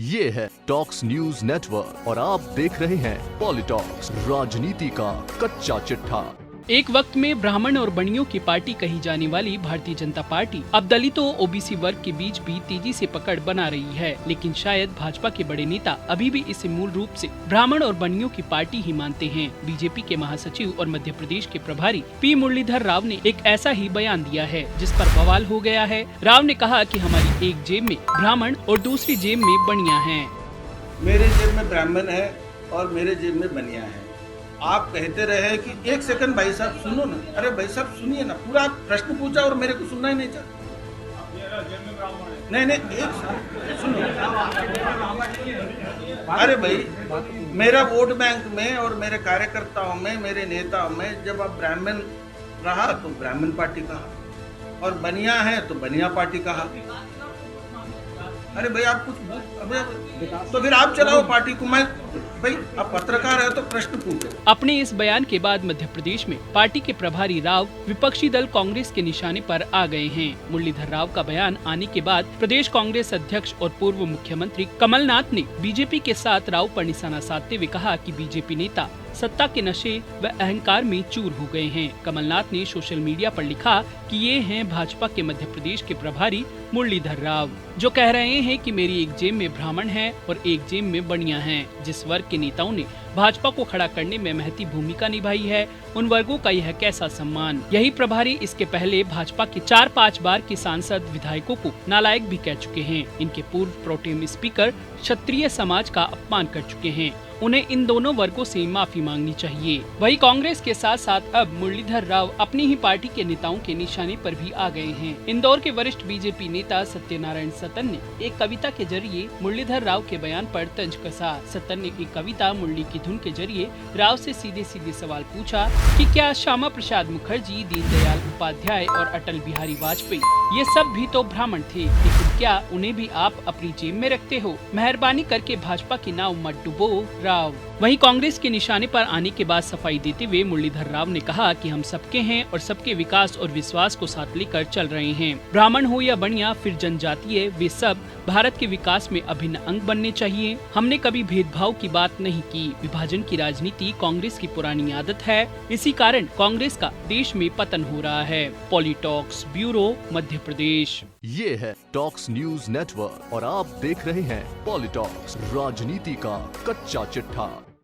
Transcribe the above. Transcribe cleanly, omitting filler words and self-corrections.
ये है talks news network और आप देख रहे हैं पॉलिटॉक्स, राजनीति का कच्चा चिट्ठा। एक वक्त में ब्राह्मण और बनियों की पार्टी कही जाने वाली भारतीय जनता पार्टी अब दलितों ओबीसी वर्ग के बीच भी तेजी से पकड़ बना रही है, लेकिन शायद भाजपा के बड़े नेता अभी भी इसे मूल रूप से ब्राह्मण और बनियों की पार्टी ही मानते हैं। बीजेपी के महासचिव और मध्य प्रदेश के प्रभारी पी मुरलीधर राव ने एक ऐसा ही बयान दिया है जिस पर बवाल हो गया है। राव ने कहा कि हमारी एक जेब में ब्राह्मण और दूसरी जेब में बनिया है। मेरे जेब में ब्राह्मण है और मेरे जेब में बनिया है। आप कहते रहे कि एक सेकंड भाई साहब सुनो ना। अरे भाई साहब सुनिए ना, पूरा प्रश्न पूछा और मेरे को सुनना ही नहीं चाहता। नहीं एक सुनो। अरे भाई, मेरा वोट बैंक में और मेरे कार्यकर्ताओं में, मेरे नेताओं में जब आप ब्राह्मण रहा तो ब्राह्मण पार्टी कहा और बनिया है तो बनिया पार्टी कहा। अरे भाई आप कुछ तो फिर आप चलाओ पार्टी को। मैं भाई आप पत्रकार है तो प्रश्न पूछो। अपने इस बयान के बाद मध्य प्रदेश में पार्टी के प्रभारी राव विपक्षी दल कांग्रेस के निशाने पर आ गए हैं। मुरलीधर राव का बयान आने के बाद प्रदेश कांग्रेस अध्यक्ष और पूर्व मुख्यमंत्री कमलनाथ ने बीजेपी के साथ राव पर निशाना साधते हुए कहा कि बीजेपी नेता सत्ता के नशे व अहंकार में चूर हो गए हैं। कमलनाथ ने सोशल मीडिया पर लिखा कि ये हैं भाजपा के मध्य प्रदेश के प्रभारी मुरलीधर राव, जो कह रहे हैं कि मेरी एक जेब में ब्राह्मण है और एक जेब में बनिया है। जिस वर्ग के नेताओं ने भाजपा को खड़ा करने में महती भूमिका निभाई है, उन वर्गों का यह कैसा सम्मान। यही प्रभारी इसके पहले भाजपा के 4-5 बार के सांसद विधायकों को नालायक भी कह चुके हैं। इनके पूर्व प्रोटेम स्पीकर क्षत्रिय समाज का अपमान कर चुके हैं। उन्हें इन दोनों वर्गों से माफी मांगनी चाहिए। वहीं कांग्रेस के साथ साथ अब मुरलीधर राव अपनी ही पार्टी के नेताओं के निशाने पर भी आ गए हैं। इंदौर के वरिष्ठ बीजेपी नेता सत्यनारायण सत्तन ने एक कविता के जरिए मुरलीधर राव के बयान पर तंज कसा। सत्तन ने एक कविता मुरली की धुन के जरिए राव से सीधे सीधे सवाल पूछा कि क्या श्यामा प्रसाद मुखर्जी, दीनदयाल उपाध्याय और अटल बिहारी वाजपेयी ये सब भी तो ब्राह्मण थे, लेकिन क्या उन्हें भी आप अपनी जेब में रखते हो? मेहरबानी करके भाजपा की नाव मत डुबो राव। वहीं कांग्रेस के निशाने पर आने के बाद सफाई देते हुए मुरलीधर राव ने कहा कि हम सबके हैं और सबके विकास और विश्वास को साथ लेकर चल रहे हैं। ब्राह्मण हो या बनिया फिर जनजातीय, वे सब भारत के विकास में अभिन्न अंग बनने चाहिए। हमने कभी भेदभाव की बात नहीं की। विभाजन की राजनीति कांग्रेस की पुरानी आदत है, इसी कारण कांग्रेस का देश में पतन हो रहा है। पॉलिटॉक्स ब्यूरो, मध्य प्रदेश। ये है टॉक्स न्यूज नेटवर्क और आप देख रहे हैं पॉलिटॉक्स, राजनीति का कच्चा चिट्ठा।